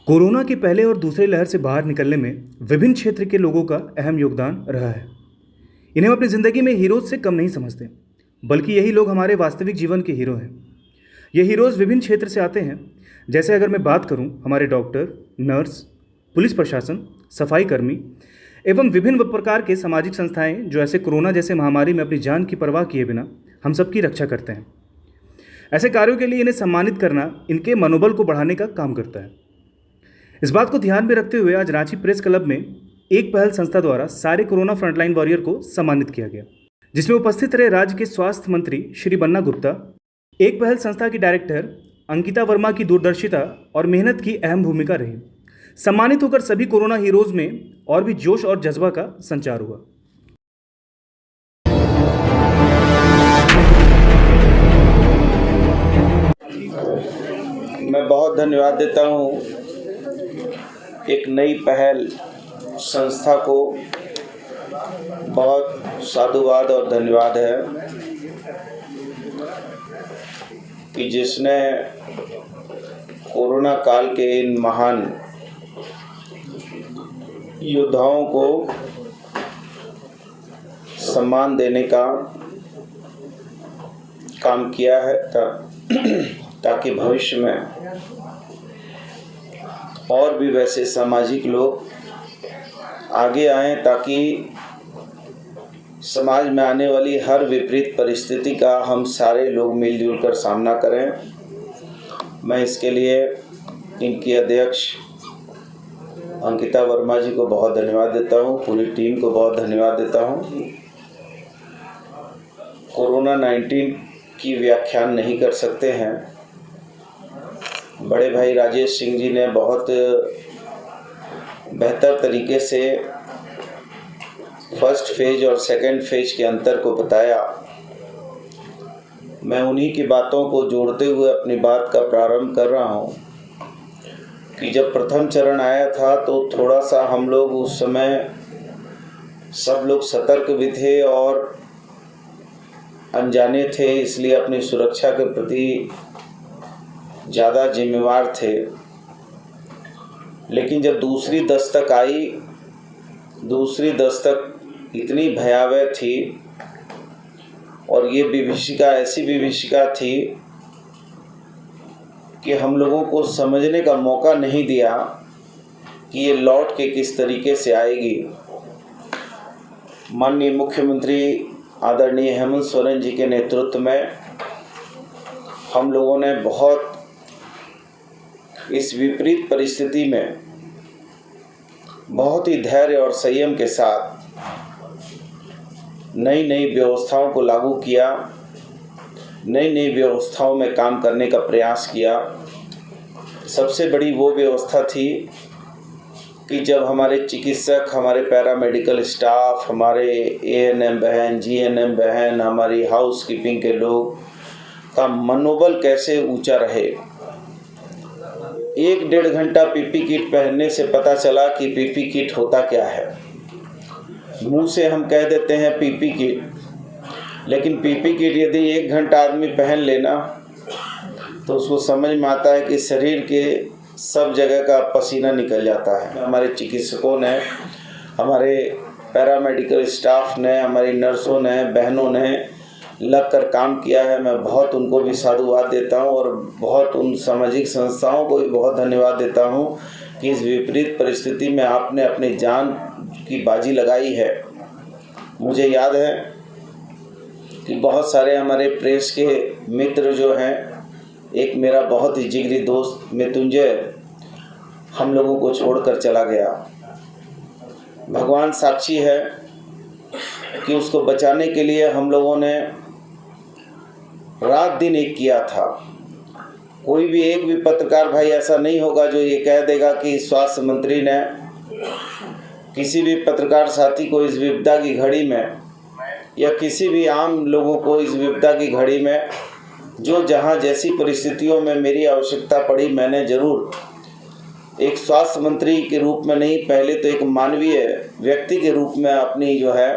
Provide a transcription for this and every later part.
Corona के पहले और दूसरे लहर से बाहर निकलने में विभिन्न क्षेत्र के लोगों का अहम योगदान रहा है। इन्हें हम अपनी ज़िंदगी में हीरोज़ से कम नहीं समझते, बल्कि यही लोग हमारे वास्तविक जीवन के हीरो हैं। ये हीरोज़ विभिन्न क्षेत्र से आते हैं। जैसे अगर मैं बात करूं, हमारे डॉक्टर, नर्स, पुलिस प्रशासन, सफाई कर्मी एवं विभिन्न प्रकार के सामाजिक संस्थाएं जो ऐसे कोरोना जैसे महामारी में अपनी जान की परवाह किए बिना हम सबकी रक्षा करते हैं। ऐसे कार्यों के लिए इन्हें सम्मानित करना इनके मनोबल को बढ़ाने का काम करता है। इस बात को ध्यान में रखते हुए आज रांची प्रेस क्लब में एक पहल संस्था द्वारा सारे कोरोना फ्रंटलाइन वॉरियर को सम्मानित किया गया, जिसमें उपस्थित रहे राज्य के स्वास्थ्य मंत्री श्री बन्ना गुप्ता, एक पहल संस्था की डायरेक्टर अंकिता वर्मा की दूरदर्शिता और मेहनत की अहम भूमिका रही। सम्मानित होकर सभी कोरोना हीरोज में और भी जोश और जज्बा का संचार हुआ। मैं बहुत धन्यवाद देता हूँ एक नई पहल संस्था को, बहुत साधुवाद और धन्यवाद है कि जिसने कोरोना काल के इन महान योद्धाओं को सम्मान देने का काम किया है ताकि भविष्य में और भी वैसे सामाजिक लोग आगे आएं, ताकि समाज में आने वाली हर विपरीत परिस्थिति का हम सारे लोग मिलजुल कर सामना करें। मैं इसके लिए इनकी अध्यक्ष अंकिता वर्मा जी को बहुत धन्यवाद देता हूँ, पूरी टीम को बहुत धन्यवाद देता हूँ। कोरोना 19 की व्याख्यान नहीं कर सकते हैं। बड़े भाई राजेश सिंह जी ने बहुत बेहतर तरीके से फर्स्ट फेज और सेकंड फेज के अंतर को बताया। मैं उन्हीं की बातों को जोड़ते हुए अपनी बात का प्रारंभ कर रहा हूँ कि जब प्रथम चरण आया था तो थोड़ा सा हम लोग उस समय सब लोग सतर्क भी थे और अनजाने थे, इसलिए अपनी सुरक्षा के प्रति ज़्यादा जिम्मेवार थे। लेकिन जब दूसरी दस्तक आई, दूसरी दस्तक इतनी भयावह थी और ये विभीषिका ऐसी विभीषिका थी कि हम लोगों को समझने का मौका नहीं दिया कि ये लौट के किस तरीके से आएगी। माननीय मुख्यमंत्री आदरणीय हेमंत सोरेन जी के नेतृत्व में हम लोगों ने बहुत इस विपरीत परिस्थिति में बहुत ही धैर्य और संयम के साथ नई नई व्यवस्थाओं को लागू किया, नई नई व्यवस्थाओं में काम करने का प्रयास किया। सबसे बड़ी वो व्यवस्था थी कि जब हमारे चिकित्सक, हमारे पैरामेडिकल स्टाफ, हमारे एएनएम बहन, जीएनएम बहन, हमारी हाउस कीपिंग के लोग का मनोबल कैसे ऊंचा रहे। 1-1.5 घंटा पीपी किट पहनने से पता चला कि पीपी किट होता क्या है। मुंह से हम कह देते हैं पीपी किट, लेकिन पीपी किट यदि 1 घंटा आदमी पहन लेना तो उसको समझ में आता है कि शरीर के सब जगह का पसीना निकल जाता है। हमारे चिकित्सकों ने, हमारे पैरामेडिकल स्टाफ ने, हमारी नर्सों ने, बहनों ने लग कर काम किया है। मैं बहुत उनको भी साधुवाद देता हूं और बहुत उन सामाजिक संस्थाओं को भी बहुत धन्यवाद देता हूं कि इस विपरीत परिस्थिति में आपने अपनी जान की बाजी लगाई है। मुझे याद है कि बहुत सारे हमारे प्रेस के मित्र जो हैं, एक मेरा बहुत ही जिगरी दोस्त मृत्युंजय हम लोगों को छोड़कर चला गया। भगवान साक्षी है कि उसको बचाने के लिए हम लोगों ने रात दिन एक किया था। कोई भी एक भी पत्रकार भाई ऐसा नहीं होगा जो ये कह देगा कि स्वास्थ्य मंत्री ने किसी भी पत्रकार साथी को इस विपदा की घड़ी में या किसी भी आम लोगों को इस विपदा की घड़ी में जो जहां जैसी परिस्थितियों में मेरी आवश्यकता पड़ी, मैंने जरूर एक स्वास्थ्य मंत्री के रूप में नहीं, पहले तो एक मानवीय व्यक्ति के रूप में अपनी जो है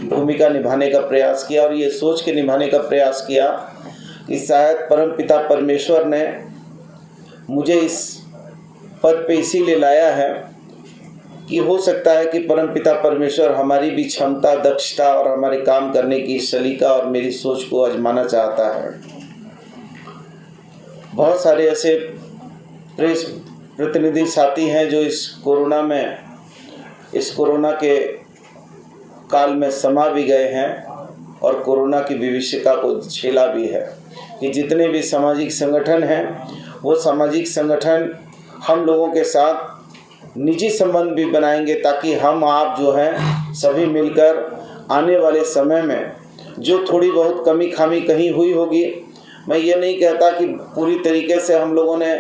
भूमिका निभाने का प्रयास किया और ये सोच के निभाने का प्रयास किया कि शायद परमपिता परमेश्वर ने मुझे इस पद पे इसीलिए लाया है कि हो सकता है कि परमपिता परमेश्वर हमारी भी क्षमता, दक्षता और हमारे काम करने की सलीका और मेरी सोच को आजमाना चाहता है। बहुत सारे ऐसे प्रेस प्रतिनिधि साथी हैं जो इस कोरोना के काल में समा भी गए हैं और कोरोना की विभीषिका को झेला भी है। कि जितने भी सामाजिक संगठन हैं वो सामाजिक संगठन हम लोगों के साथ निजी संबंध भी बनाएंगे, ताकि हम आप जो हैं सभी मिलकर आने वाले समय में जो थोड़ी बहुत कमी खामी कहीं हुई होगी, मैं ये नहीं कहता कि पूरी तरीके से हम लोगों ने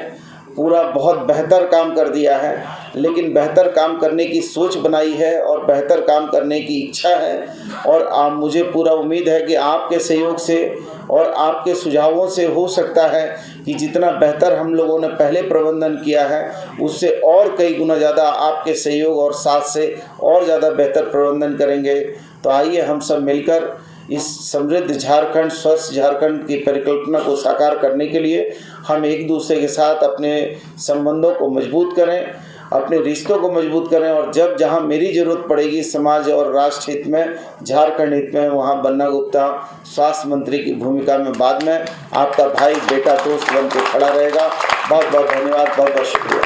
पूरा बहुत बेहतर काम कर दिया है, लेकिन बेहतर काम करने की सोच बनाई है और बेहतर काम करने की इच्छा है। और मुझे पूरा उम्मीद है कि आपके सहयोग से और आपके सुझावों से हो सकता है कि जितना बेहतर हम लोगों ने पहले प्रबंधन किया है उससे और कई गुना ज़्यादा आपके सहयोग और साथ से और ज़्यादा बेहतर प्रबंधन करेंगे। तो आइए हम सब मिलकर इस समृद्ध झारखंड, स्वस्थ झारखंड की परिकल्पना को साकार करने के लिए हम एक दूसरे के साथ अपने संबंधों को मजबूत करें, अपने रिश्तों को मजबूत करें और जब जहां मेरी ज़रूरत पड़ेगी समाज और राष्ट्र हित में, झारखंड हित में, वहां बन्ना गुप्ता स्वास्थ्य मंत्री की भूमिका में बाद में आपका भाई, बेटा, दोस्त बन के खड़ा रहेगा। बहुत बहुत धन्यवाद, बहुत बहुत शुक्रिया।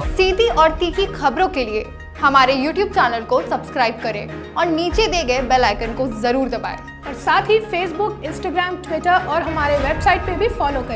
सीधी और तीखी खबरों के लिए हमारे YouTube चैनल को सब्सक्राइब करें और नीचे दिए गए बेल आइकन को जरूर दबाएं। और साथ ही Facebook, Instagram, Twitter और हमारे वेबसाइट पे भी फॉलो करें।